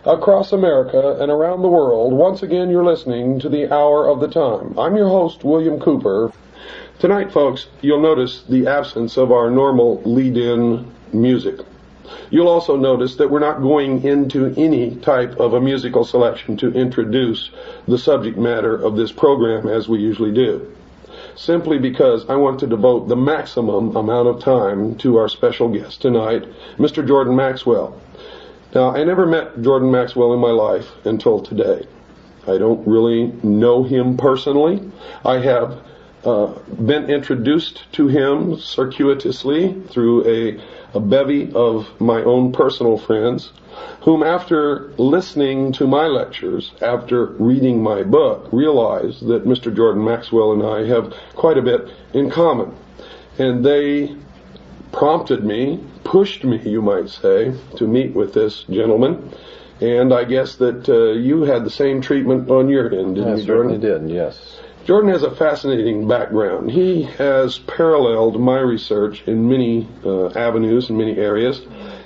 across America and around the world. Once again, you're listening to the Hour of the Time. I'm your host, William Cooper. Tonight, folks, you'll notice the absence of our normal lead-in music. You'll also notice that we're not going into any type of a musical selection to introduce the subject matter of this program as we usually do, simply because I want to devote the maximum amount of time to our special guest tonight, Mr. Jordan Maxwell. Now, I never met Jordan Maxwell in my life until today. I don't really know him personally. I have been introduced to him circuitously through a bevy of my own personal friends, whom after listening to my lectures, after reading my book, realized that Mr. Jordan Maxwell and I have quite a bit in common. And they prompted me, pushed me, you might say, to meet with this gentleman. And I guess that you had the same treatment on your end, didn't you, Jordan? I certainly did, yes. Jordan has a fascinating background. He has paralleled my research in many avenues, in many areas,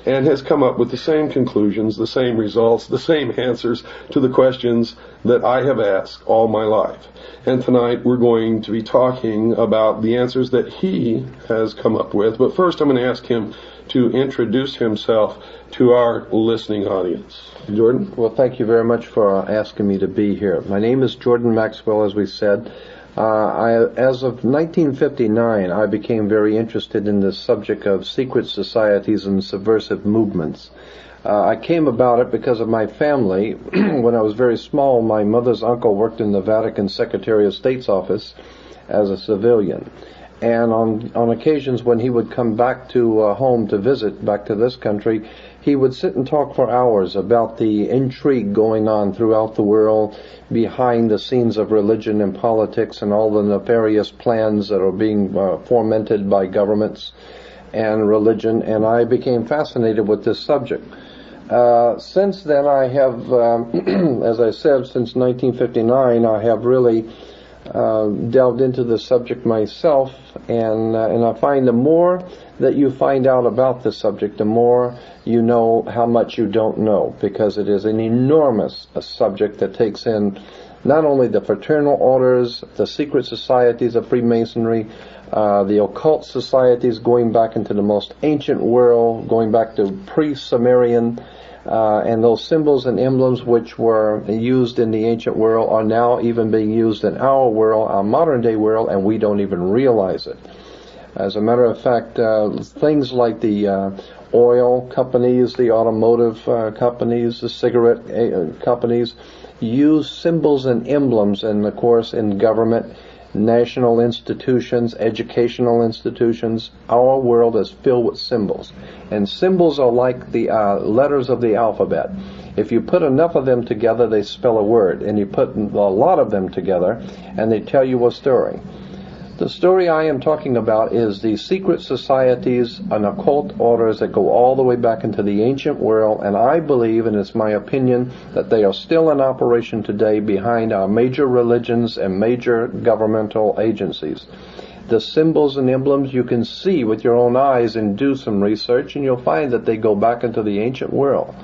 and has come up with the same conclusions, the same results, the same answers to the questions that I have asked all my life. And tonight we're going to be talking about the answers that he has come up with. But first I'm going to ask him to introduce himself to our listening audience. Jordan? Well, thank you very much for asking me to be here. My name is Jordan Maxwell, as we said. As of 1959, I became very interested in the subject of secret societies and subversive movements. I came about it because of my family. When I was very small, my mother's uncle worked in the Vatican Secretary of State's office as a civilian. And on occasions when he would come back to home to visit, back to this country, he would sit and talk for hours about the intrigue going on throughout the world, behind the scenes of religion and politics, and all the nefarious plans that are being fomented by governments and religion. And I became fascinated with this subject. Since then, I have, as I said, since 1959, I have really delved into the subject myself, and I find the more that you find out about the subject, the more you know how much you don't know, because it is an enormous subject that takes in not only the fraternal orders, the secret societies of Freemasonry, the occult societies going back into the most ancient world, going back to pre-Sumerian, and those symbols and emblems which were used in the ancient world are now even being used in our world, our modern day world, and we don't even realize it. As a matter of fact, things like the oil companies, the automotive companies, the cigarette companies use symbols and emblems, and of course in government, national institutions, educational institutions. Our world is filled with symbols. And symbols are like the letters of the alphabet. If you put enough of them together, they spell a word. And you put a lot of them together, and they tell you a story. The story I am talking about is the secret societies and occult orders that go all the way back into the ancient world, and I believe, and it's my opinion, that they are still in operation today behind our major religions and major governmental agencies. The symbols and emblems you can see with your own eyes and do some research, and you'll find that they go back into the ancient world.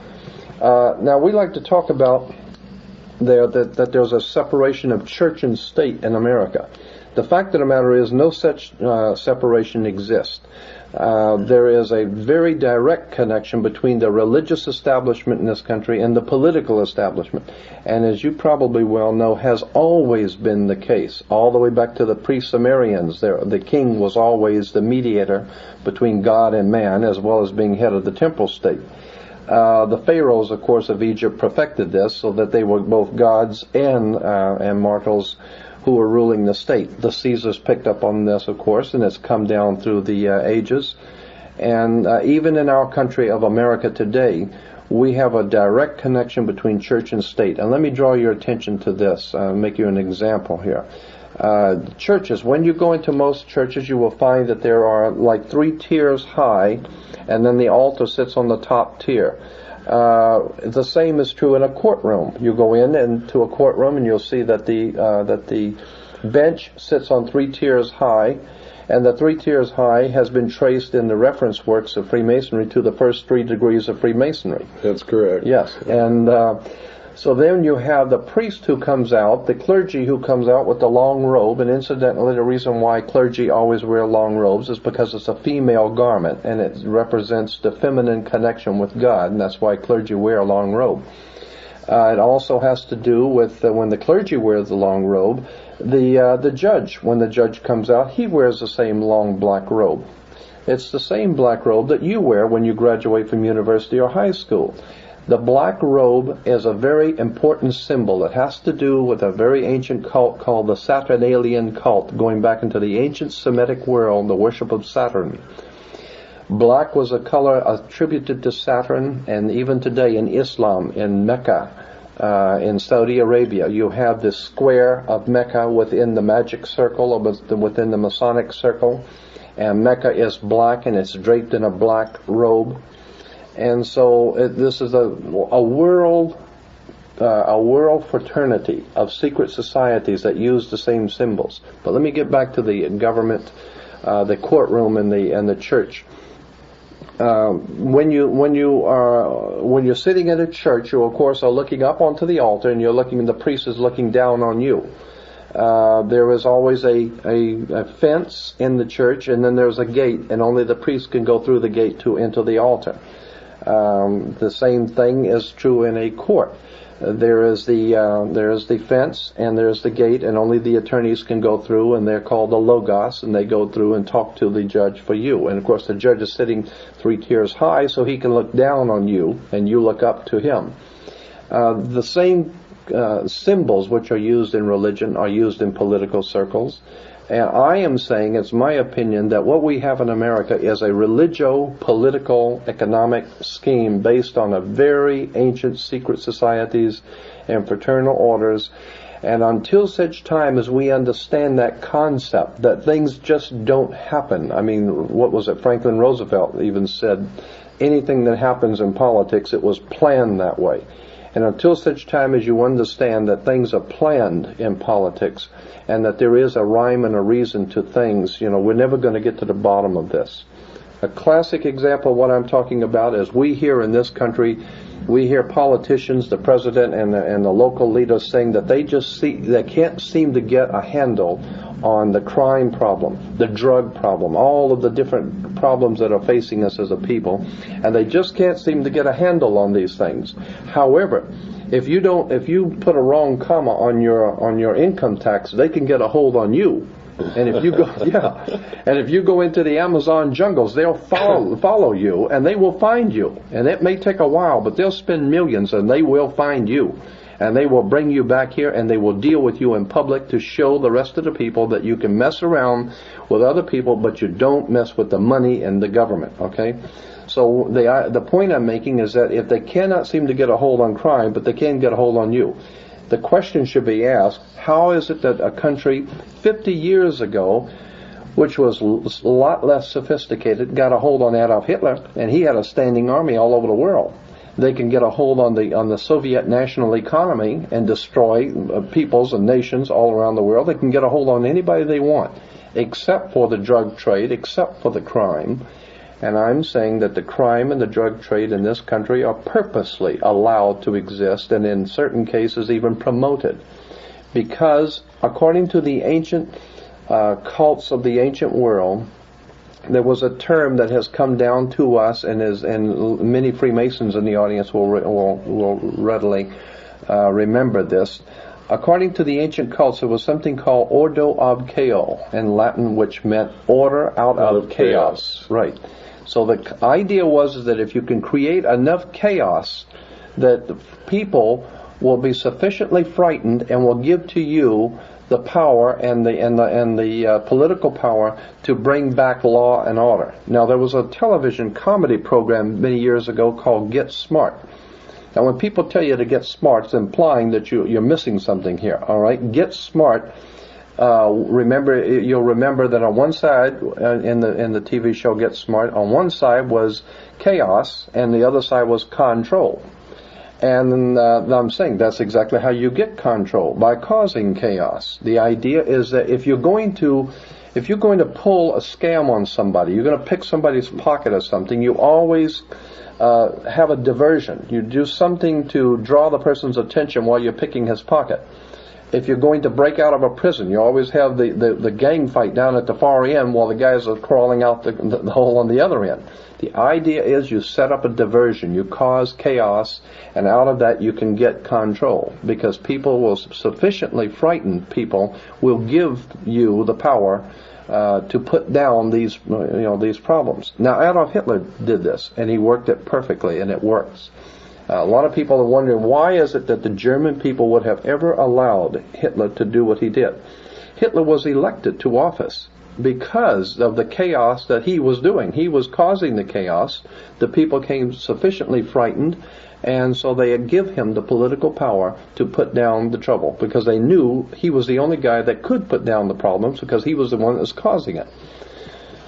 Now, we like to talk about that there's a separation of church and state in America. The fact of the matter is no such separation exists. There is a very direct connection between the religious establishment in this country and the political establishment. And as you probably well know, has always been the case. All the way back to the pre-Sumerians, the king was always the mediator between God and man, as well as being head of the temporal state. The pharaohs, of course, of Egypt perfected this so that they were both gods and mortals who were ruling the state. The Caesars picked up on this, of course, and it's come down through the ages. And even in our country of America today, we have a direct connection between church and state. And let me draw your attention to this, make you an example here. Churches, when you go into most churches, you will find that there are like 3 tiers high, and then the altar sits on the top tier. The same is true in a courtroom. You go into a courtroom and you'll see that the bench sits on 3 tiers high, And the 3 tiers high has been traced in the reference works of Freemasonry to the first 3 degrees of Freemasonry. That's correct. Yes. And so then you have the priest who comes out, the clergy who comes out with the long robe, and incidentally the reason why clergy always wear long robes is because it's a female garment, and it represents the feminine connection with God, and that's why clergy wear a long robe. It also has to do with when the clergy wears the long robe, the judge, when the judge comes out, he wears the same long black robe. It's the same black robe that you wear when you graduate from university or high school. The black robe is a very important symbol. It has to do with a very ancient cult called the Saturnalian cult, going back into the ancient Semitic world, the worship of Saturn. Black was a color attributed to Saturn, and even today in Islam, in Mecca, in Saudi Arabia, you have this square of Mecca within the magic circle, or within the Masonic circle, and Mecca is black, and it's draped in a black robe. And so this is a world fraternity of secret societies that use the same symbols. But let me get back to the government, the courtroom, and the church. When you're sitting at a church, you of course are looking up onto the altar, and the priest is looking down on you. There is always a fence in the church, and then there's a gate, and only the priest can go through the gate to enter the altar. The same thing is true in a court. There is the fence, and there's the gate, and only the attorneys can go through, and they're called the logos, and they go through and talk to the judge for you. And of course the judge is sitting 3 tiers high, so he can look down on you, and you look up to him. The same symbols which are used in religion are used in political circles. And I am saying, it's my opinion, that what we have in America is a religio-political economic scheme based on a very ancient secret societies and fraternal orders. And until such time as we understand that concept, that things just don't happen. I mean, what was it? Franklin Roosevelt even said, anything that happens in politics, it was planned that way. And until such time as you understand that things are planned in politics, and that there is a rhyme and a reason to things, we're never going to get to the bottom of this. A classic example of what I'm talking about is we here in this country, we hear politicians, the president and the local leaders saying that they can't seem to get a handle on the crime problem, the drug problem, all of the different problems that are facing us as a people, and they just can't seem to get a handle on these things. However, if you put a wrong comma on your income tax, they can get a hold on you. And if you go into the Amazon jungles, they'll follow you, and they will find you. And it may take a while, but they'll spend millions, and they will find you. And they will bring you back here, and they will deal with you in public to show the rest of the people that you can mess around with other people, but you don't mess with the money and the government, okay? So the point I'm making is that if they cannot seem to get a hold on crime, but they can get a hold on you, the question should be asked, how is it that a country 50 years ago, which was a lot less sophisticated, got a hold on Adolf Hitler, and he had a standing army all over the world? They can get a hold on the Soviet national economy and destroy peoples and nations all around the world. They can get a hold on anybody they want, except for the drug trade, except for the crime. And I'm saying that the crime and the drug trade in this country are purposely allowed to exist, and in certain cases even promoted. Because according to the ancient cults of the ancient world, there was a term that has come down to us, and many Freemasons in the audience will readily remember this. According to the ancient cults, there was something called ordo ab chaos in Latin, which meant order out of chaos. Right. So the idea was that if you can create enough chaos, that the people will be sufficiently frightened and will give to you the power and the political power to bring back law and order. Now, there was a television comedy program many years ago called Get Smart. Now, when people tell you to get smart, it's implying that you're missing something here. All right, Get Smart. You'll remember that on one side in the TV show Get Smart, on one side was chaos, and the other side was control. And I'm saying that's exactly how you get control, by causing chaos. The idea is that if you're going to if you're going to pull a scam on somebody, you're going to pick somebody's pocket or something, you always have a diversion. You do something to draw the person's attention while you're picking his pocket. If you're going to break out of a prison, you always have the gang fight down at the far end while the guys are crawling out the hole on the other end. The idea is you set up a diversion, you cause chaos, and out of that you can get control, because people will sufficiently frightened people will give you the power to put down these problems. Now, Adolf Hitler did this, and he worked it perfectly, and it works. A lot of people are wondering, why is it that the German people would have ever allowed Hitler to do what he did? Hitler was elected to office because of the chaos that he was doing. He was causing the chaos. The people came sufficiently frightened, and so they had give him the political power to put down the trouble, because they knew he was the only guy that could put down the problems, because he was the one that was causing it.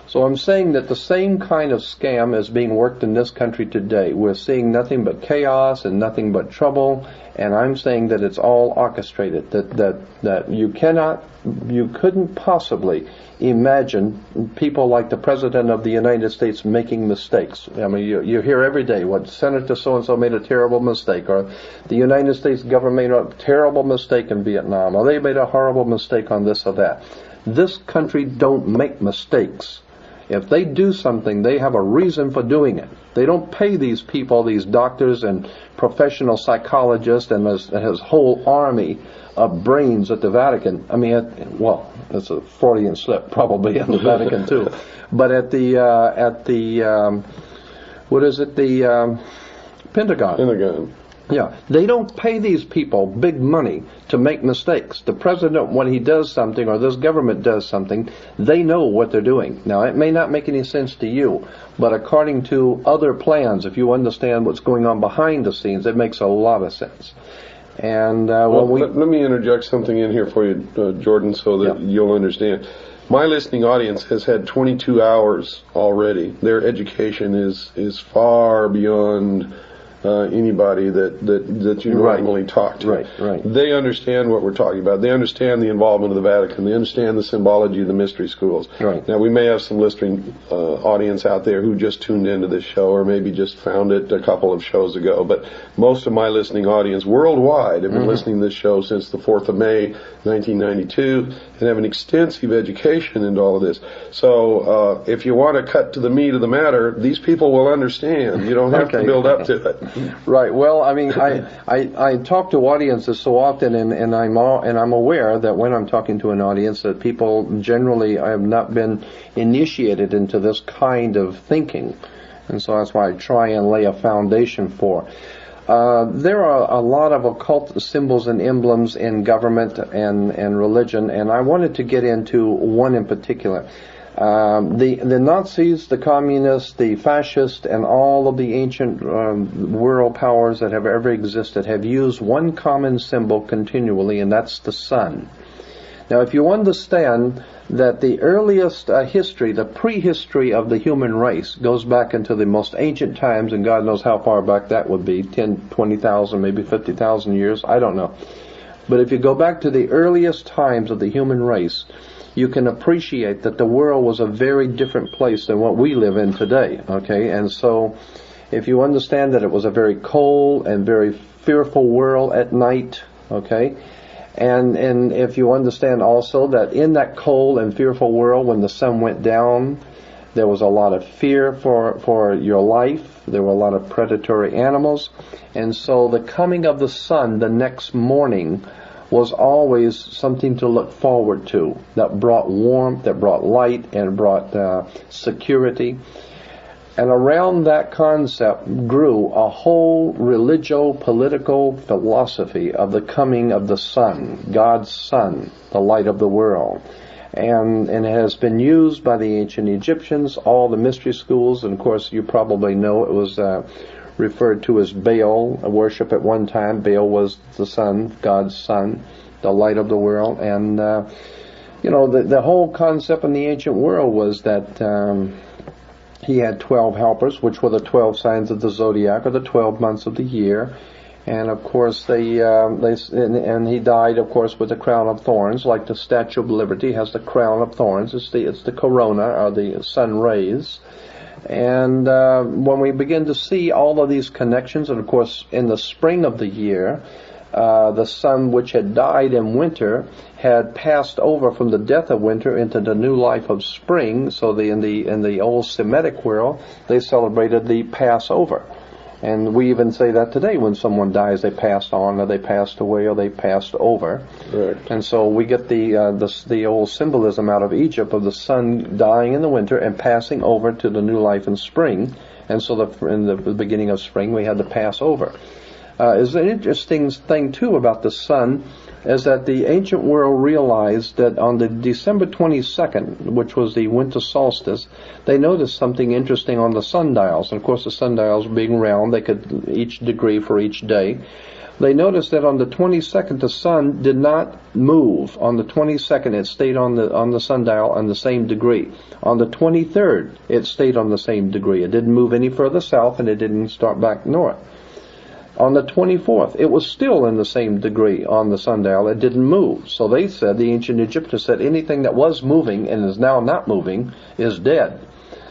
So I'm saying that the same kind of scam is being worked in this country today. We're seeing nothing but chaos and nothing but trouble, and I'm saying that it's all orchestrated, that you couldn't possibly imagine people like the President of the United States making mistakes. I mean, you hear every day, what, Senator so-and-so made a terrible mistake, or the United States government made a terrible mistake in Vietnam, or they made a horrible mistake on this or that. This country don't make mistakes. If they do something, they have a reason for doing it. They don't pay these people, these doctors and professional psychologists and his whole army of brains at the Vatican. I mean, it's a Freudian slip probably in the Vatican too. But at the Pentagon. Pentagon. Yeah, they don't pay these people big money to make mistakes. The president, when he does something, or this government does something, they know what they're doing. Now, it may not make any sense to you, but according to other plans, if you understand what's going on behind the scenes, it makes a lot of sense. And let me interject something in here for you, Jordan, so that you'll understand. My listening audience has had 22 hours already. Their education is far beyond anybody that you normally talk to. Right. They understand what we're talking about. They understand the involvement of the Vatican. They understand the symbology of the mystery schools. Right. Now, we may have some listening audience out there who just tuned into this show, or maybe just found it a couple of shows ago. But most of my listening audience worldwide have been listening to this show since the 4th of May, 1992, and have an extensive education into all of this. So if you want to cut to the meat of the matter, these people will understand. You don't have to build up to it. Right. Well, I mean, I talk to audiences so often, and I'm aware that when I'm talking to an audience, that people generally have not been initiated into this kind of thinking, and so that's why I try and lay a foundation for. There are a lot of occult symbols and emblems in government and religion, and I wanted to get into one in particular. The Nazis, the communists, the fascists, and all of the ancient world powers that have ever existed have used one common symbol continually, and that's the sun. Now, if you understand that the earliest history, the prehistory of the human race, goes back into the most ancient times, and God knows how far back that would be, 10, 20,000, maybe 50,000 years, I don't know. But if you go back to the earliest times of the human race, you can appreciate that the world was a very different place than what we live in today, okay? And so if you understand that it was a very cold and very fearful world at night, okay? And if you understand also that in that cold and fearful world, when the sun went down, there was a lot of fear for your life. There were a lot of predatory animals. And so the coming of the sun the next morning was always something to look forward to, that brought warmth, that brought light, and brought security. And around that concept grew a whole religio-political philosophy of the coming of the sun, God's sun, the light of the world. And it has been used by the ancient Egyptians, all the mystery schools, and of course you probably know it was referred to as Baal, a worship at one time. Baal was the sun, God's sun, the light of the world. And, the whole concept in the ancient world was that he had 12 helpers, which were the 12 signs of the zodiac, or the 12 months of the year. And of course, and he died, of course, with the crown of thorns, like the Statue of Liberty has the crown of thorns. It's the corona, or the sun rays. And when we begin to see all of these connections, and of course, in the spring of the year, the sun, which had died in winter, had passed over from the death of winter into the new life of spring. So in the old Semitic world, they celebrated the Passover. And we even say that today when someone dies, they passed on, or they passed away, or they passed over. Right. And so we get the old symbolism out of Egypt of the sun dying in the winter and passing over to the new life in spring. And so in the beginning of spring, we had the Passover. Is an interesting thing too about the sun is that the ancient world realized that on the December 22nd, which was the winter solstice, they noticed something interesting on the sundials. And of course, the sundials being round, they could each degree for each day. They noticed that on the 22nd, the sun did not move. On the 22nd, it stayed on the sundial on the same degree. On the 23rd, it stayed on the same degree. It didn't move any further south, and it didn't start back north. On the 24th, it was still in the same degree on the sundial. It didn't move. So they said, the ancient Egyptians said, anything that was moving and is now not moving is dead.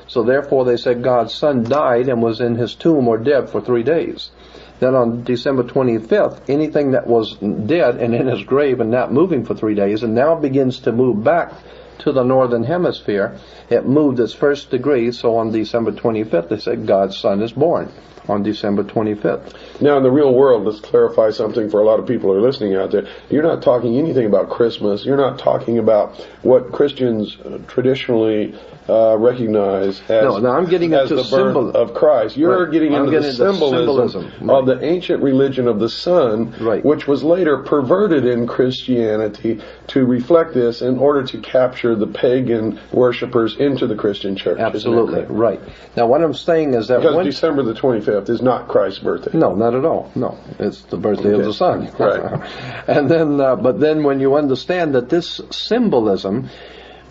So therefore they said God's son died and was in his tomb or dead for 3 days. Then on December 25th, anything that was dead and in his grave and not moving for 3 days and now begins to move back to the northern hemisphere, it moved its first degree. So on December 25th, they said God's son is born on December 25th. Now, in the real world, let's clarify something for a lot of people who are listening out there. You're not talking anything about Christmas. You're not talking about what Christians traditionally recognize as, I'm getting as into the birth of Christ. You're getting into the symbolism of the ancient religion of the sun, which was later perverted in Christianity to reflect this in order to capture the pagan worshipers into the Christian church. Absolutely, right. Now, what I'm saying is that because December the 25th is not Christ's birthday. No, not at all. No, it's the birthday of the sun. Right. And then, but then when you understand that this symbolism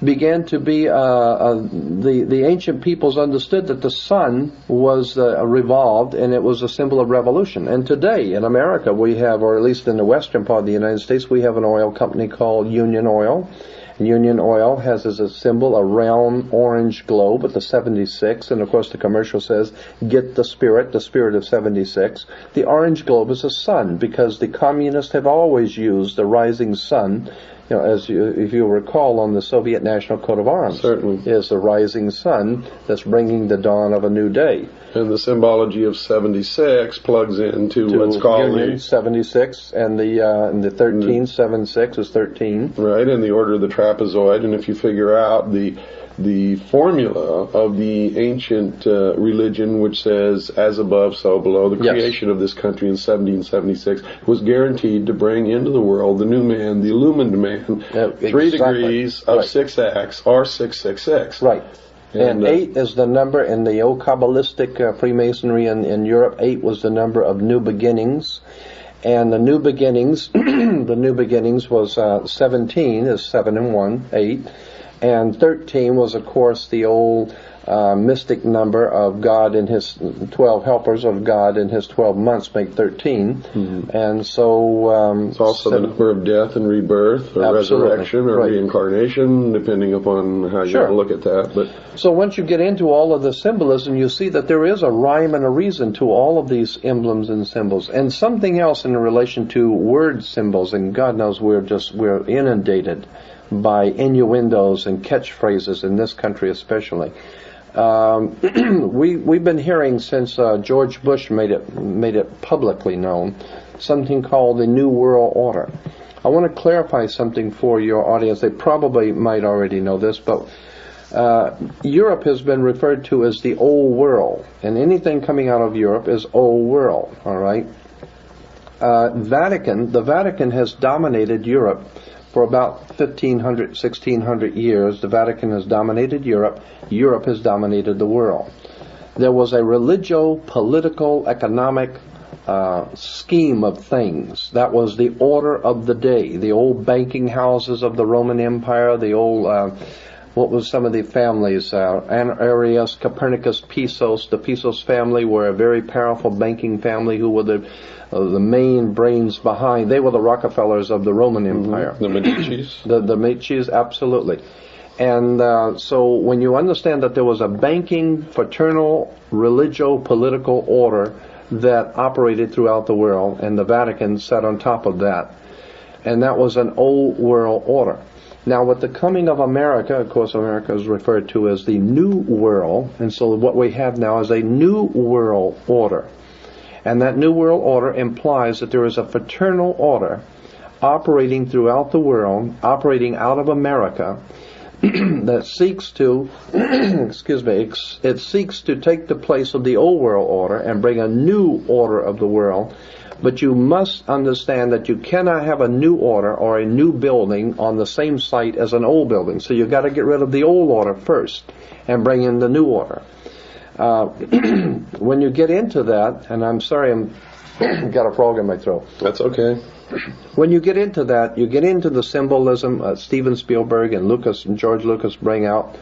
began to be, the ancient peoples understood that the sun was revolved, and it was a symbol of revolution. And today in America we have, or at least in the western part of the United States, we have an oil company called Union Oil. Union Oil has as a symbol a round orange globe with the 76, and of course the commercial says, get the spirit of 76. The orange globe is a sun, because the communists have always used the rising sun. You know, if you recall, on the Soviet National Coat of Arms, certainly, is the rising sun that's bringing the dawn of a new day. And the symbology of 76 plugs into what's called Union 76, and the 13, 76 is 13. Right, and the order of the trapezoid. And if you figure out the formula of the ancient religion, which says, as above, so below, the creation of this country in 1776 was guaranteed to bring into the world the new man, the illumined man, 3 degrees of 6 acts, or 666. Right. And 8 is the number in the old Kabbalistic Freemasonry in Europe. 8 was the number of new beginnings. And the new beginnings, was 17 is 7 and 1, 8. And 13 was, of course, the old mystic number of God and his 12 helpers of God in his 12 months make 13. Mm-hmm. And so... it's also the number of death and rebirth, or resurrection, or reincarnation, depending upon how you look at that. But so once you get into all of the symbolism, you see that there is a rhyme and a reason to all of these emblems and symbols. And something else in relation to word symbols, and God knows we're inundated by innuendos and catchphrases in this country especially. We've been hearing since George Bush made it publicly known, something called the New World Order. I want to clarify something for your audience. They probably might already know this, but Europe has been referred to as the Old World, and anything coming out of Europe is Old World. All right. The Vatican has dominated Europe for about 1,500, 1,600 years. The Vatican has dominated Europe. Europe has dominated the world. There was a religio-political, economic scheme of things. That was the order of the day. The old banking houses of the Roman Empire, the old what was some of the families? Arius, Copernicus, Pisos. The Pisos family were a very powerful banking family who were the main brains behind. They were the Rockefellers of the Roman Empire. The Medicis. The Medicis, absolutely. And so when you understand that there was a banking, fraternal, religio-political order that operated throughout the world, and the Vatican sat on top of that, and that was an old world order. Now, with the coming of America, of course, America is referred to as the New World, and so what we have now is a New World Order. And that New World Order implies that there is a fraternal order operating throughout the world, operating out of America, that seeks to, it seeks to take the place of the old world order and bring a new order of the world. But you must understand that you cannot have a new order or a new building on the same site as an old building. So you've got to get rid of the old order first and bring in the new order. When you get into that, and I'm sorry, I'm got a frog in my throat. That's okay. When you get into that, you get into the symbolism Steven Spielberg and George Lucas bring out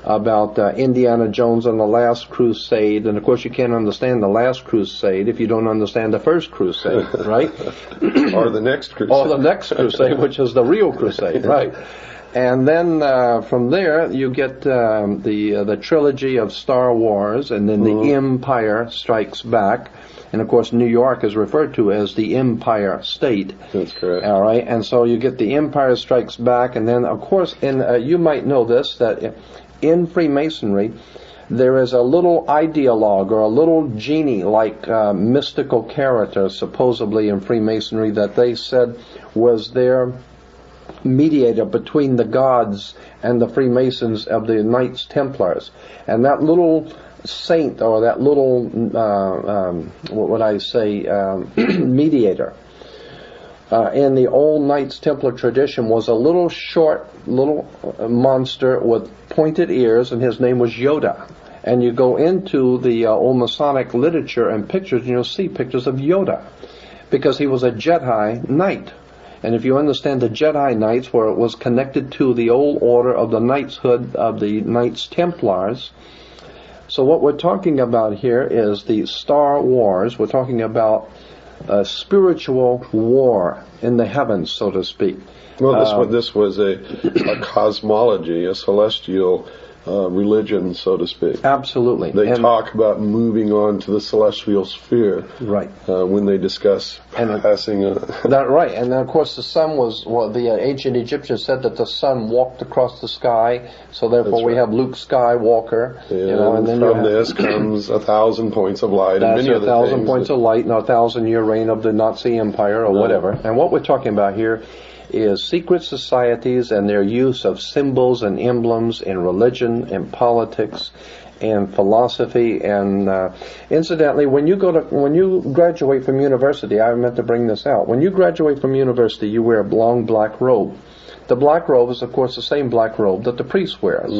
about Indiana Jones and the Last Crusade. And of course you can't understand the Last Crusade if you don't understand the First Crusade, right? Or the next crusade. Or the next crusade, which is the real crusade, right? And then from there you get the trilogy of Star Wars, and then the Empire Strikes Back. And of course, New York is referred to as the Empire State. That's correct. All right, and so you get the Empire Strikes Back, and then of course, you might know this, that in Freemasonry, there is a little ideologue or a little genie-like mystical character, supposedly in Freemasonry, that they said was their mediator between the gods and the Freemasons of the Knights Templars. And that little saint, or that little, what would I say, mediator, in the old Knights Templar tradition was a little short, little monster with pointed ears, and his name was Yoda. And you go into the old Masonic literature and pictures, and you'll see pictures of Yoda, because he was a Jedi Knight. And if you understand the Jedi Knights, where it was connected to the old order of the knightshood of the Knights Templars. So what we're talking about here is the Star Wars. We're talking about a spiritual war in the heavens, so to speak. Well, this was a cosmology, a celestial religion, so to speak. Absolutely. They talk about moving on to the celestial sphere, right? When they discuss passing. That right, and then of course the sun was. Well, the ancient Egyptians said that the sun walked across the sky, so therefore we have Luke Skywalker. Yeah, and then from this comes 1,000 points of light. That's and many 1,000 points of light, and 1,000-year reign of the Nazi Empire, or whatever. And what we're talking about here is secret societies and their use of symbols and emblems in religion and politics and philosophy. And incidentally, when you graduate from university, I meant to bring this out. When you graduate from university, you wear a long black robe. The black robe is, of course, the same black robe that the priest wears.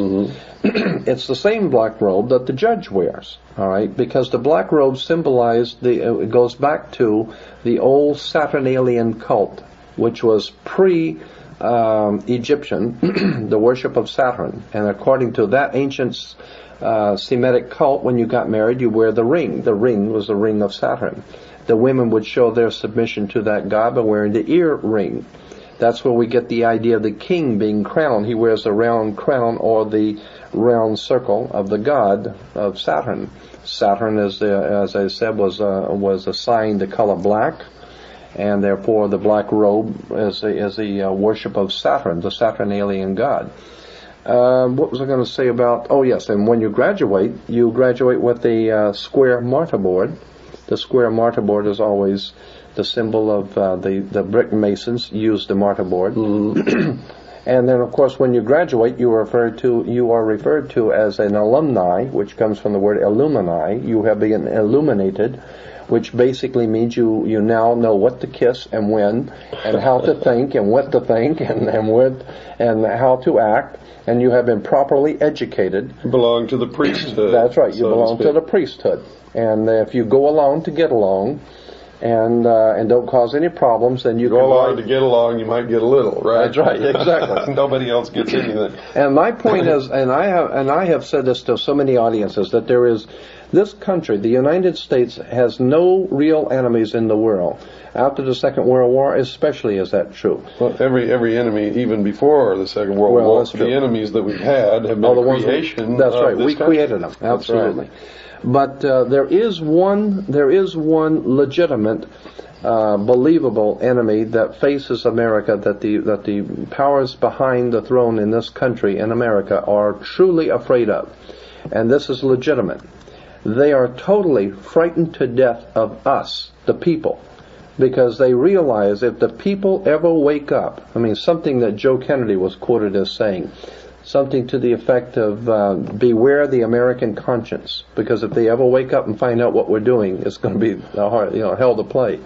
It's the same black robe that the judge wears. All right, because the black robe symbolized it goes back to the old Saturnalian cult, which was pre-Egyptian, the worship of Saturn. And according to that ancient Semitic cult, when you got married, you wear the ring. The ring was the ring of Saturn. The women would show their submission to that god by wearing the ear ring. That's where we get the idea of the king being crowned. He wears the round crown or the round circle of the god of Saturn. Saturn, as I said, was assigned the color black. And therefore the black robe is the worship of Saturn, the Saturnalian god. What was I going to say about? Oh yes, and when you graduate with a square martyr board. The square martyr board is always the symbol of the brick masons use the martyr board. And then of course when you graduate, you are referred to as an alumni, which comes from the word illumini. You have been illuminated, which basically means you now know what to kiss and when, and how to think and what to think, and how to act, and you have been properly educated. You belong to the priesthood. That's right. You belong to the priesthood, and if you go along to get along, and don't cause any problems, then you go can along to get along. You might get a little, right? That's right, exactly. Nobody else gets anything. And my point is, and I have said this to so many audiences, that there is this country, the United States, has no real enemies in the world. After the Second World War, especially, is that true? Well, every enemy, even before the Second World War, the enemies that we've had have been a creation. That's right. Of this We country. created them. Absolutely. That's right. But there is one legitimate, believable enemy that faces America, that the powers behind the throne in this country, in America, are truly afraid of, and this is legitimate. They are totally frightened to death of us, the people, because they realize if the people ever wake up, I mean, something that Joe Kennedy was quoted as saying, something to the effect of beware the American conscience, because if they ever wake up and find out what we're doing, it's going to be hell to play.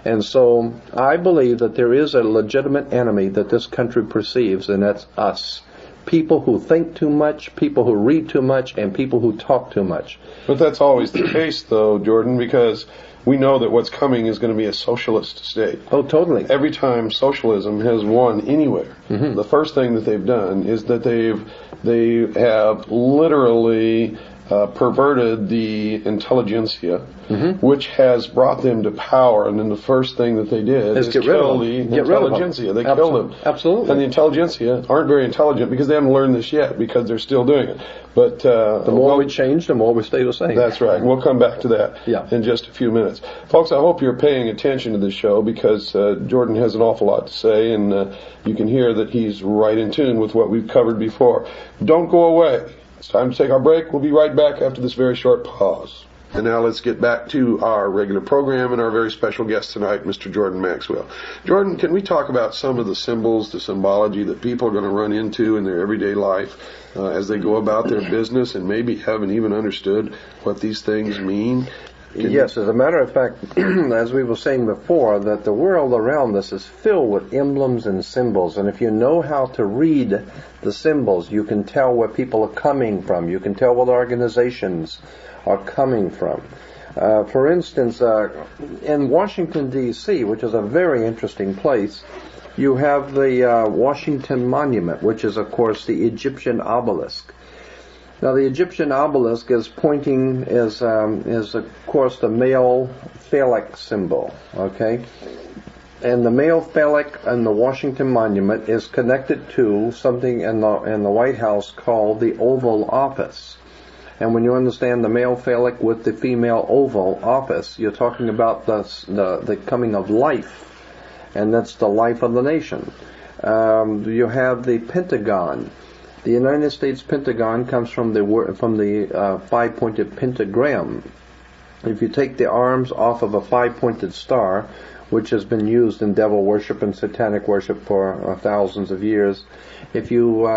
And so I believe that there is a legitimate enemy that this country perceives, and that's us. People who think too much, people who read too much, and people who talk too much. But that's always the case, though, Jordan, because we know that what's coming is going to be a socialist state. Oh, totally. Every time socialism has won anywhere, the first thing that they've done is that they have literally perverted the intelligentsia, which has brought them to power. And then the first thing that they did is kill the intelligentsia. They killed them. Absolutely. And the intelligentsia aren't very intelligent because they haven't learned this yet, because they're still doing it. But the more we change, the more we stay the same. That's right. We'll come back to that in just a few minutes. Folks, I hope you're paying attention to this show, because Jordan has an awful lot to say, and you can hear that he's right in tune with what we've covered before. Don't go away. It's time to take our break. We'll be right back after this very short pause. And now let's get back to our regular program and our very special guest tonight, Mr. Jordan Maxwell. Jordan, can we talk about some of the symbols, the symbology that people are going to run into in their everyday life as they go about their business and maybe haven't even understood what these things mean? Yes, as a matter of fact, as we were saying before, that the world around us is filled with emblems and symbols, and if you know how to read the symbols, you can tell where people are coming from. You can tell what organizations are coming from. For instance, in Washington, D.C., which is a very interesting place, you have the Washington Monument, which is, of course, the Egyptian obelisk. Now, the Egyptian obelisk is pointing, is of course the male phallic symbol, okay? And the male phallic in the Washington Monument is connected to something in the White House called the Oval Office. And when you understand the male phallic with the female Oval Office, you're talking about the coming of life, and that's the life of the nation. You have the Pentagon. The United States Pentagon comes from the five-pointed pentagram. If you take the arms off of a five-pointed star, which has been used in devil worship and satanic worship for thousands of years, if you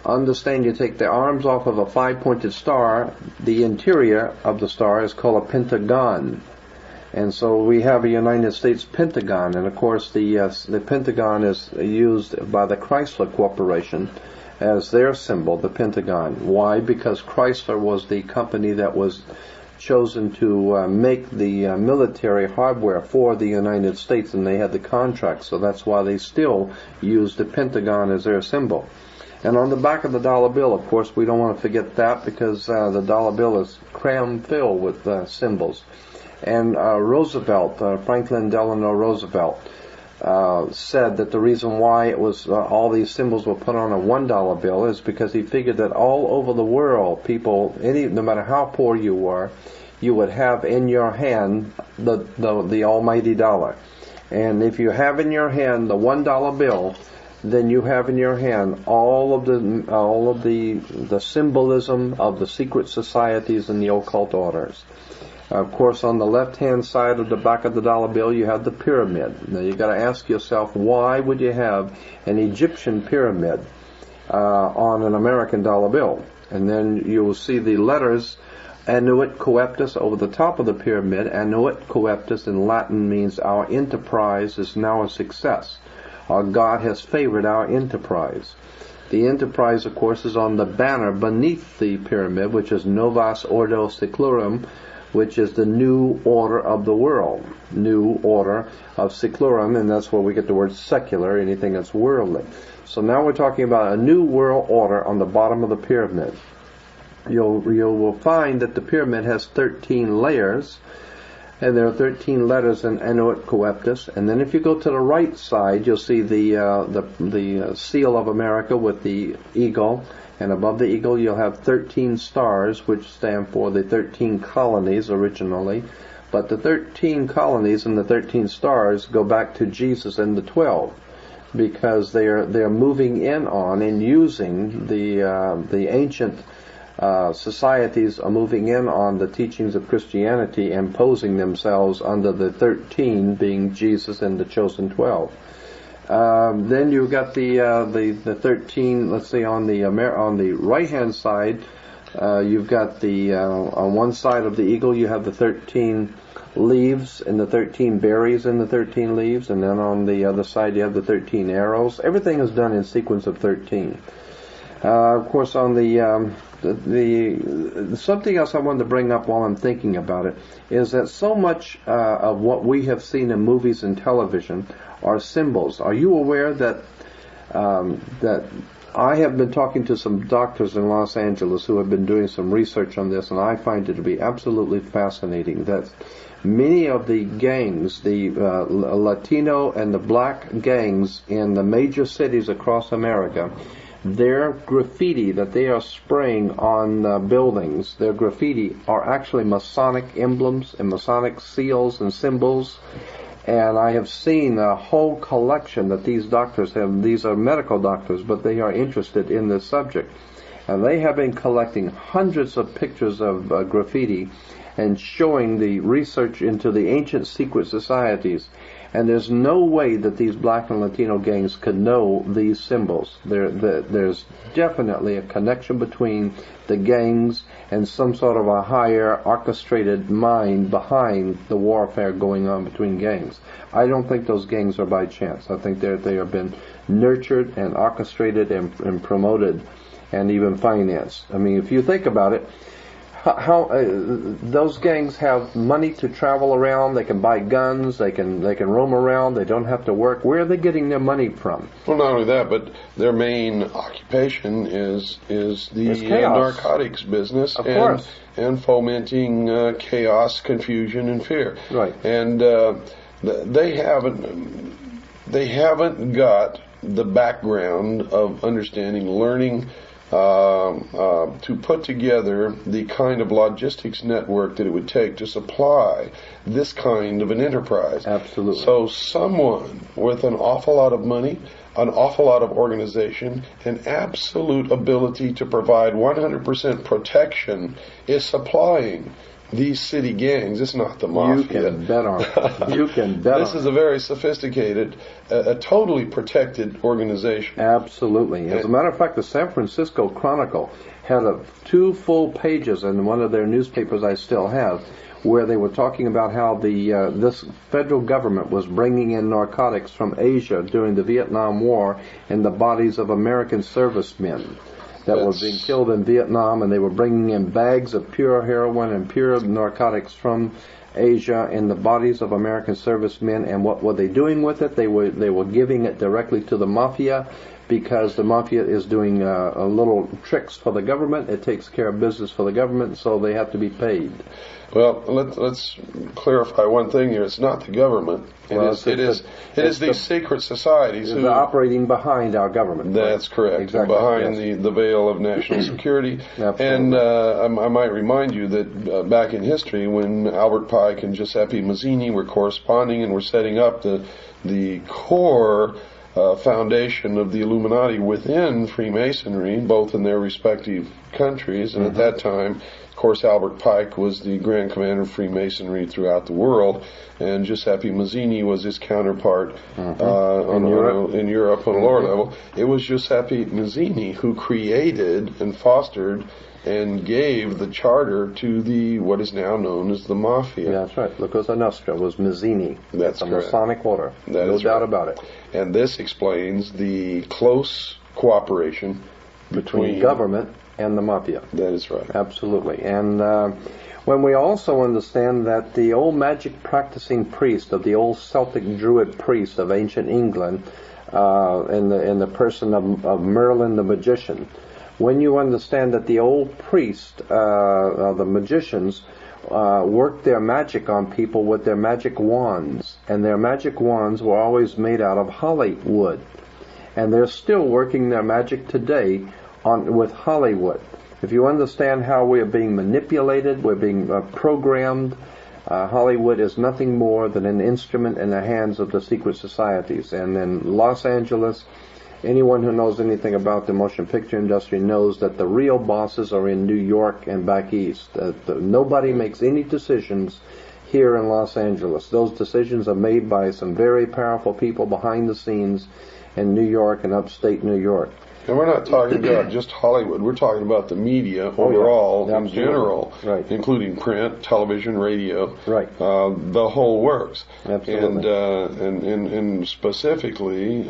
understand, you take the arms off of a five-pointed star, the interior of the star is called a pentagon. And so we have a United States Pentagon, and of course the Pentagon is used by the Chrysler Corporation as their symbol, the Pentagon. Why? Because Chrysler was the company that was chosen to make the military hardware for the United States, and they had the contract, so that's why they still use the Pentagon as their symbol. And on the back of the dollar bill, of course, we don't want to forget that, because the dollar bill is cram-filled with symbols. And Roosevelt, Franklin Delano Roosevelt, said that the reason why it was all these symbols were put on a $1 bill is because he figured that all over the world, people, no matter how poor you were, you would have in your hand the almighty dollar. And if you have in your hand the $1 bill, then you have in your hand all of the symbolism of the secret societies and the occult orders. Of course, on the left-hand side of the back of the dollar bill, you have the pyramid. Now, you've got to ask yourself, why would you have an Egyptian pyramid on an American dollar bill? And then you will see the letters Annuit Coeptus over the top of the pyramid. Annuit Coeptus in Latin means our enterprise is now a success. Our God has favored our enterprise. The enterprise, of course, is on the banner beneath the pyramid, which is Novus Ordo Seclorum, which is the new order of the world, new order of secularum, and that's where we get the word secular, anything that's worldly. So now we're talking about a new world order on the bottom of the pyramid. You will find that the pyramid has 13 layers, and there are 13 letters in Inuit Coeptus. And then if you go to the right side, you'll see the seal of America with the eagle. And above the eagle, you'll have 13 stars, which stand for the 13 colonies originally. But the 13 colonies and the 13 stars go back to Jesus and the 12, because they're moving in on and using the ancient societies are moving in on the teachings of Christianity and posing themselves under the 13 being Jesus and the chosen 12. Then you've got the 13. Let's say on the right hand side, you've got on one side of the eagle you have the 13 leaves and the 13 berries and the 13 leaves, and then on the other side you have the 13 arrows. Everything is done in sequence of 13. Of course, on the something else I wanted to bring up while I'm thinking about it is that so much of what we have seen in movies and television are symbols. Are you aware that I have been talking to some doctors in Los Angeles who have been doing some research on this, and I find it to be absolutely fascinating that many of the gangs, the Latino and the black gangs in the major cities across America, their graffiti that they are spraying on buildings, their graffiti are actually Masonic emblems and Masonic seals and symbols. And I have seen a whole collection that these doctors have. These are medical doctors, but they are interested in this subject. And they have been collecting hundreds of pictures of graffiti and showing the research into the ancient secret societies. And there's no way that these black and Latino gangs could know these symbols. There's definitely a connection between the gangs and some sort of a higher orchestrated mind behind the warfare going on between gangs. I don't think those gangs are by chance. I think they have been nurtured and orchestrated and promoted and even financed. I mean, if you think about it, how those gangs have money to travel around. They can buy guns. They can roam around. They don't have to work. Where are they getting their money from? Well, not only that, but their main occupation is the narcotics business, of course, and fomenting chaos, confusion, and fear. Right. And they haven't got the background of understanding, learning. To put together the kind of logistics network that it would take to supply this kind of an enterprise. Absolutely. So someone with an awful lot of money, an awful lot of organization, and absolute ability to provide 100% protection is supplying these city gangs. It's not the mafia. You can bet on it. You can bet on it. This is a very sophisticated, a totally protected organization. Absolutely. As a matter of fact, the San Francisco Chronicle had 2 full pages in one of their newspapers I still have, where they were talking about how this federal government was bringing in narcotics from Asia during the Vietnam War in the bodies of American servicemen that were being killed in Vietnam, and they were bringing in bags of pure heroin and pure narcotics from Asia in the bodies of American servicemen. And what were they doing with it? They were giving it directly to the mafia, because the mafia is doing a little tricks for the government. It takes care of business for the government, so they have to be paid. Well, let's clarify one thing here. It's not the government. It is these secret societies who are operating behind our government. That's correct. Exactly. Behind the veil of national security. Absolutely. And I might remind you that back in history, when Albert Pike and Giuseppe Mazzini were corresponding and were setting up the core foundation of the Illuminati within Freemasonry, both in their respective countries, and at that time, of course, Albert Pike was the Grand Commander of Freemasonry throughout the world, and Giuseppe Mazzini was his counterpart in Europe on a lower level. It was Giuseppe Mazzini who created and fostered and gave the charter to what is now known as the Mafia. Yeah, that's right. La Cosa Nostra was Mazzini. That's a correct. Masonic order. No doubt about it. And this explains the close cooperation between government and the Mafia. That is right. Absolutely. And When we also understand that the old magic practicing priest of the old Celtic Druid priest of ancient England, in the person of Merlin the magician, when you understand that the old priest, the magicians, worked their magic on people with their magic wands, and their magic wands were always made out of holly wood, and they're still working their magic today with Hollywood. If you understand how we are being manipulated, we're being programmed, Hollywood is nothing more than an instrument in the hands of the secret societies. And in Los Angeles, anyone who knows anything about the motion picture industry knows that the real bosses are in New York and back east. Nobody makes any decisions here in Los Angeles. Those decisions are made by some very powerful people behind the scenes in New York and upstate New York. And we're not talking about just Hollywood. We're talking about the media overall, in general, right, including print, television, radio, right, the whole works. Absolutely. And specifically,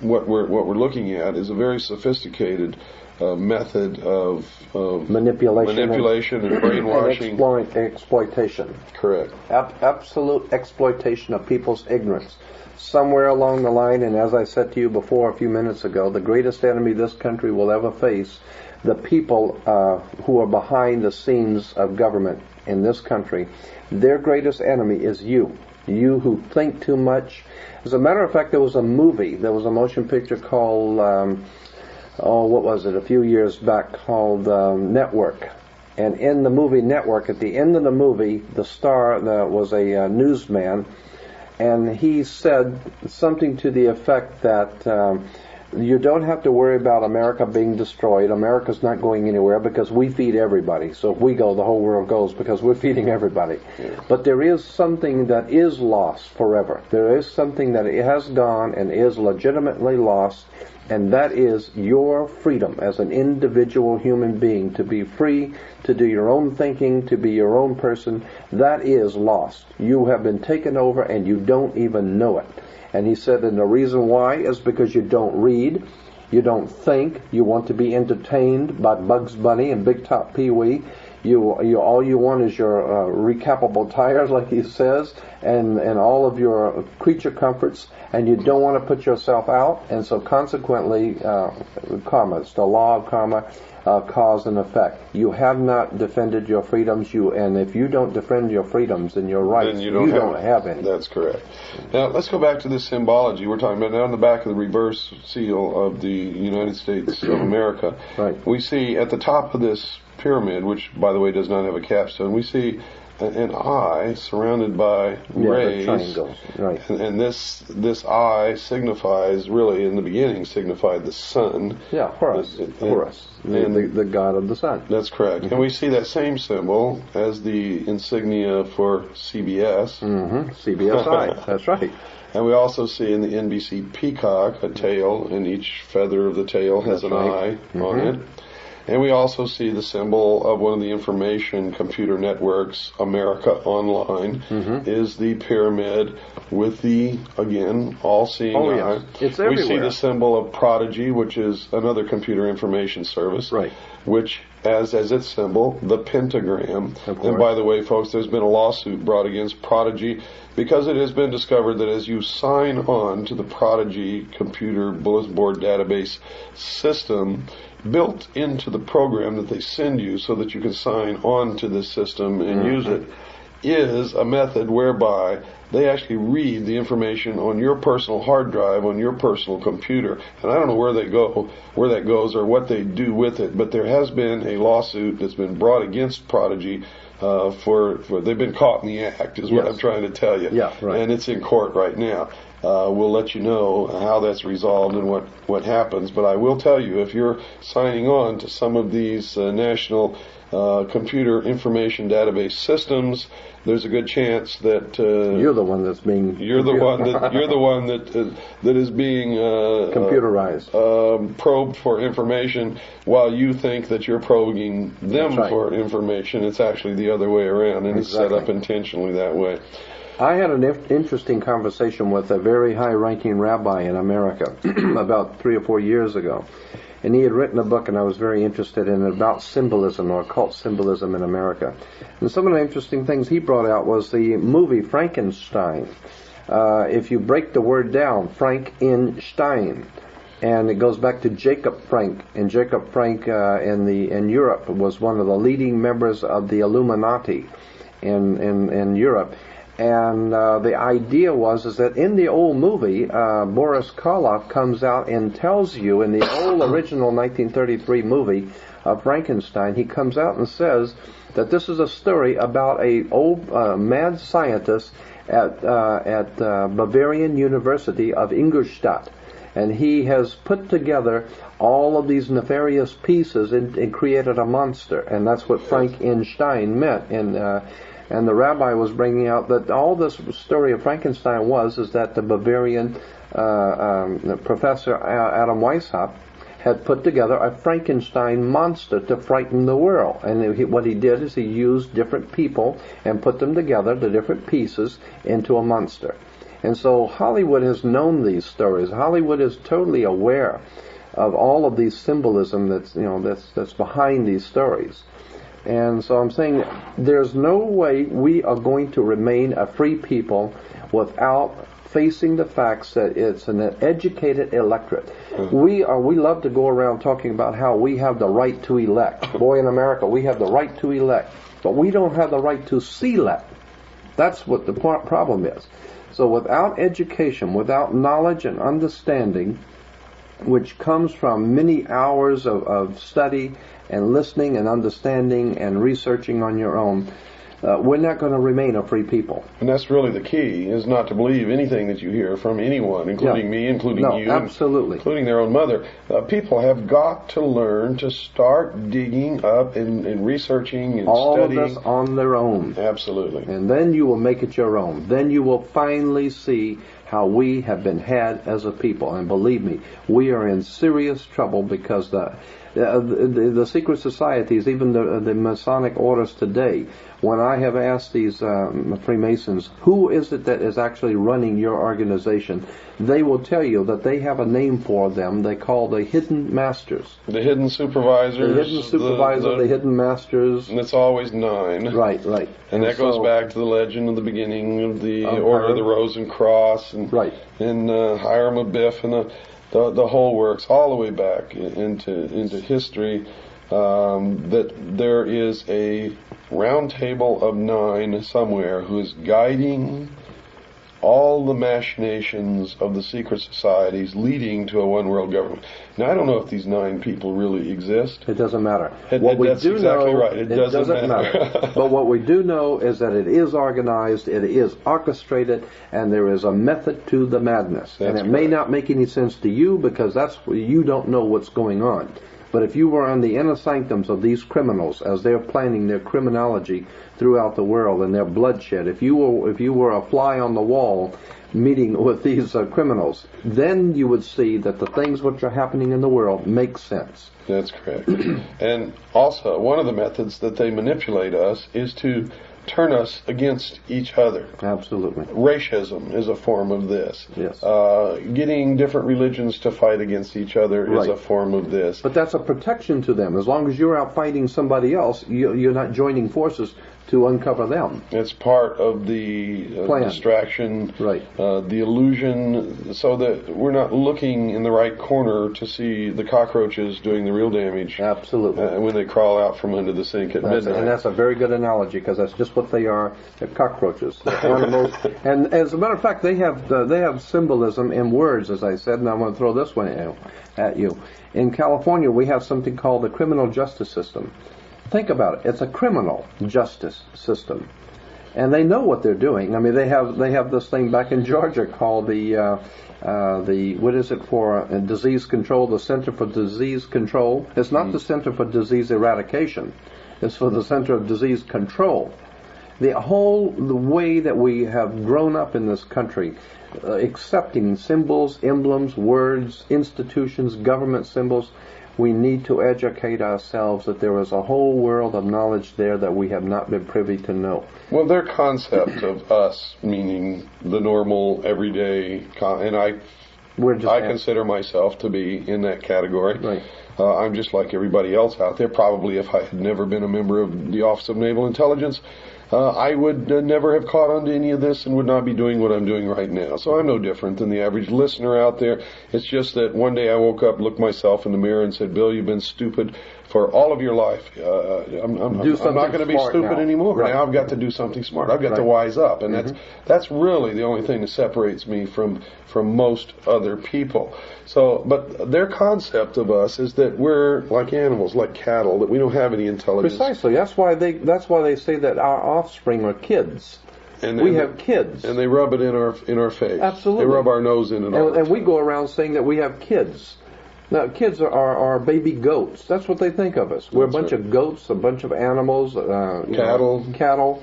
what we're looking at is a very sophisticated method of manipulation and brainwashing, and exploitation. Correct. Absolute exploitation of people's ignorance. Somewhere along the line, and as I said to you before a few minutes ago, the greatest enemy this country will ever face, the people who are behind the scenes of government in this country, their greatest enemy is you. You who think too much. As a matter of fact, there was a motion picture called, a few years back, called Network. And in the movie Network, at the end of the movie, the star was a newsman, and he said something to the effect that you don't have to worry about America being destroyed. America's not going anywhere because we feed everybody. So if we go, the whole world goes because we're feeding everybody. Yeah. But there is something that is lost forever. There is something that has gone and is legitimately lost, and that is your freedom as an individual human being to be free, to do your own thinking, to be your own person. That is lost. You have been taken over and you don't even know it. And he said, and the reason why is because you don't read, you don't think, you want to be entertained by Bugs Bunny and Big Top Pee-wee. All you want is your recapable tires, like he says, and all of your creature comforts, and you don't want to put yourself out, and so consequently, karma, it's the law of karma, cause and effect. You have not defended your freedoms, and if you don't defend your freedoms and your rights, you don't have any. That's correct. Now, let's go back to this symbology we're talking about. Now, on the back of the reverse seal of the United States of America, right, we see at the top of this pyramid, which, by the way, does not have a capstone, we see an eye surrounded by rays, triangles, right. And this eye signifies, really, in the beginning, signified the sun. Yeah, Horus, the god of the sun. That's correct. And we see that same symbol as the insignia for CBS. CBS eye, that's right. And we also see in the NBC peacock a tail, and each feather of the tail has an eye on it. And we also see the symbol of one of the information computer networks, America Online, is the pyramid with the, again, all-seeing eye. It's everywhere. We see the symbol of Prodigy, which is another computer information service, right, which has as its symbol the pentagram. And by the way, folks, there's been a lawsuit brought against Prodigy because it has been discovered that as you sign on to the Prodigy computer bulletin board database system, built into the program that they send you so that you can sign on to this system and use it, is a method whereby they actually read the information on your personal hard drive, on your personal computer. And I don't know where that goes or what they do with it, but there has been a lawsuit that's been brought against Prodigy for they've been caught in the act, is what I'm trying to tell you. Yeah, right. And it's in court right now. We'll let you know how that's resolved and what happens. But I will tell you, if you're signing on to some of these national computer information database systems, there's a good chance that you're the one that's being you're the one that is being computerized, probed for information, while you think that you're probing them for information. It's actually the other way around, and it's set up intentionally that way. I had an interesting conversation with a very high-ranking rabbi in America about 3 or 4 years ago. And he had written a book, and I was very interested in it, about symbolism, or occult symbolism in America. And some of the interesting things he brought out was the movie Frankenstein. If you break the word down, Frankenstein, and it goes back to Jacob Frank. And Jacob Frank in Europe was one of the leading members of the Illuminati in Europe. And the idea is that in the old movie, Boris Karloff comes out and tells you, in the old original 1933 movie of Frankenstein, he comes out and says that this is a story about a old mad scientist at Bavarian University of Ingolstadt. And he has put together all of these nefarious pieces and created a monster. And that's what Frankenstein meant. And the rabbi was bringing out that all this story of Frankenstein is that the Bavarian professor Adam Weishaupt had put together a Frankenstein monster to frighten the world. And what he did is he used different people and put them together, the different pieces, into a monster. And so Hollywood has known these stories. Hollywood is totally aware of all of these symbolism that's behind these stories. And so I'm saying there's no way we are going to remain a free people without facing the facts that it's an educated electorate. We love to go around talking about how we have the right to elect. Boy, in America, we have the right to elect. But we don't have the right to select. That's what the problem is. So without education, without knowledge and understanding, which comes from many hours of study and listening and understanding and researching on your own, we're not going to remain a free people. And that's really the key, is not to believe anything that you hear from anyone, including me, including you, absolutely, including their own mother. People have got to learn to start digging up and researching and all studying. All of this on their own. Absolutely. And then you will make it your own. Then you will finally see how we have been had as a people. And believe me, we are in serious trouble because the secret societies, even the Masonic orders today, when I have asked these Freemasons, who is it that is actually running your organization, they will tell you that they have a name for them. They call the hidden masters. The hidden supervisors. The hidden supervisor, the hidden masters. And it's always 9. Right. And that goes back to the legend of the beginning of the Order of the Rose and Cross, and Hiram Abiff, and the whole works, all the way back into history, that there is a round table of 9 somewhere who is guiding all the machinations of the secret societies leading to a one-world government. Now, I don't know if these 9 people really exist. It doesn't matter. That's exactly right. It doesn't matter. But what we do know is that it is organized, it is orchestrated, and there is a method to the madness. And it may not make any sense to you because you don't know what's going on. But if you were on the inner sanctums of these criminals as they're planning their criminology throughout the world and their bloodshed, if you were a fly on the wall meeting with these criminals, then you would see that the things which are happening in the world make sense. That's correct. And also, one of the methods that they manipulate us is to turn us against each other. Absolutely. Racism is a form of this. Yes. Getting different religions to fight against each other is a form of this. But that's a protection to them. As long as you're out fighting somebody else, you're not joining forces to uncover them. It's part of the distraction, the illusion, so that we're not looking in the right corner to see the cockroaches doing the real damage. Absolutely. When they crawl out from under the sink at midnight. And that's a very good analogy, because that's just what they are. They're cockroaches. They're animals. And as a matter of fact, they have symbolism in words, as I said, and I'm going to throw this one at you. In California, we have something called the criminal justice system. Think about it. It's a criminal justice system, and they know what they're doing. I mean, they have this thing back in Georgia called the what is it for disease control? The Center for Disease Control. It's not the Center for Disease Eradication. It's for the Center of Disease Control. The way that we have grown up in this country, accepting symbols, emblems, words, institutions, government symbols. We need to educate ourselves that there is a whole world of knowledge there that we have not been privy to know. Well, their concept of us, meaning the normal, everyday, and I consider myself to be in that category. Right. I'm just like everybody else out there. Probably if I had never been a member of the Office of Naval Intelligence, I would never have caught on to any of this and would not be doing what I'm doing right now. So I'm no different than the average listener out there. It's just that one day I woke up, looked myself in the mirror and said, Bill, you've been stupid for all of your life. I'm not going to be stupid anymore. Right. Now I've got to do something smart. I've got to wise up. And that's really the only thing that separates me from most other people. So, but their concept of us is that we're like animals, like cattle, that we don't have any intelligence. Precisely. That's why they say that our offspring are kids. We have kids. And they rub it in our face. Absolutely. They rub our nose in it. And we go around saying that we have kids. Now, kids are baby goats. That's what they think of us. We're a bunch of goats, a bunch of animals, cattle,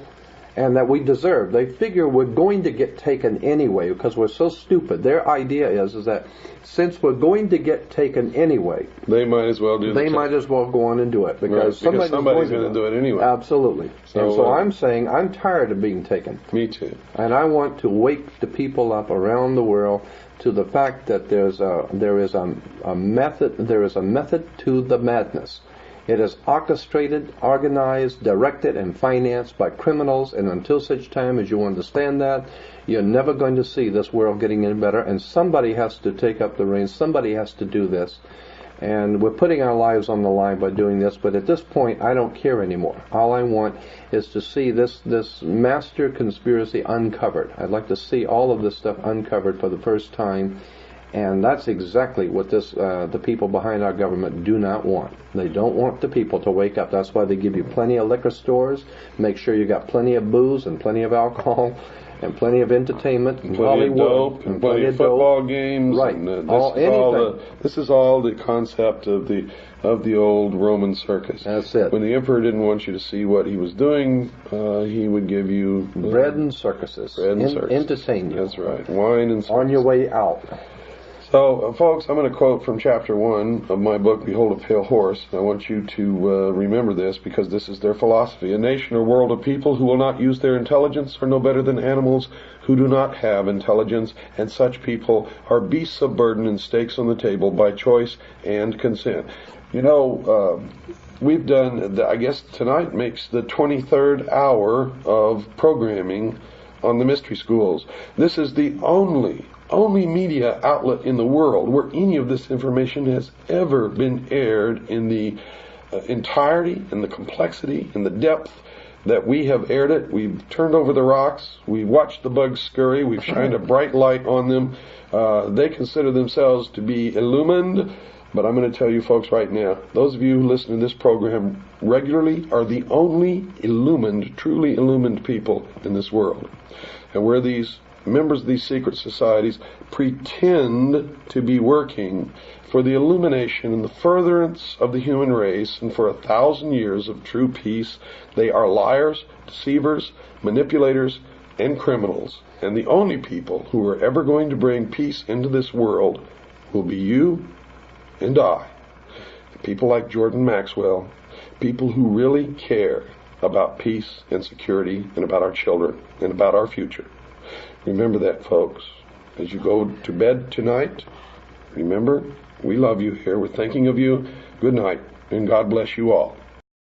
and that we deserve. They figure we're going to get taken anyway because we're so stupid. Their idea is that since we're going to get taken anyway, they might as well might as well go on and do it because somebody's going to do it anyway. Absolutely. So I'm saying I'm tired of being taken. Me too. And I want to wake the people up around the world to the fact that there is a method to the madness. It is orchestrated, organized, directed, and financed by criminals, and until such time as you understand that, you're never going to see this world getting any better, and somebody has to take up the reins, somebody has to do this, and we're putting our lives on the line by doing this, but at this point, I don't care anymore. All I want is to see this master conspiracy uncovered. I'd like to see all of this stuff uncovered for the first time. And that's exactly what the people behind our government do not want. They don't want the people to wake up. That's why they give you plenty of liquor stores, make sure you got plenty of booze and plenty of alcohol and plenty of entertainment and Hollywood and plenty of football games. Right. And, This is all the concept of the old Roman circus. That's it. When the emperor didn't want you to see what he was doing, he would give you bread and circuses. Entertain you. That's right. Wine and circus. On your way out. So, folks, I'm going to quote from Chapter 1 of my book, Behold a Pale Horse. I want you to remember this because this is their philosophy. A nation or world of people who will not use their intelligence are no better than animals who do not have intelligence, and such people are beasts of burden and stakes on the table by choice and consent. You know, we've done, I guess tonight makes the 23rd hour of programming on the mystery schools. This is the only media outlet in the world where any of this information has ever been aired in the entirety and the complexity and the depth that we have aired it. We've turned over the rocks. We've watched the bugs scurry. We've shined a bright light on them. They consider themselves to be illumined, but I'm going to tell you folks right now, those of you who listen to this program regularly are the only illumined, truly illumined people in this world. And where these members of these secret societies pretend to be working for the illumination and the furtherance of the human race and for 1,000 years of true peace, they are liars, deceivers, manipulators, and criminals. And the only people who are ever going to bring peace into this world will be you and I. People like Jordan Maxwell, people who really care about peace and security and about our children and about our future. Remember that, folks. As you go to bed tonight, remember, we love you here. We're thinking of you. Good night, and God bless you all.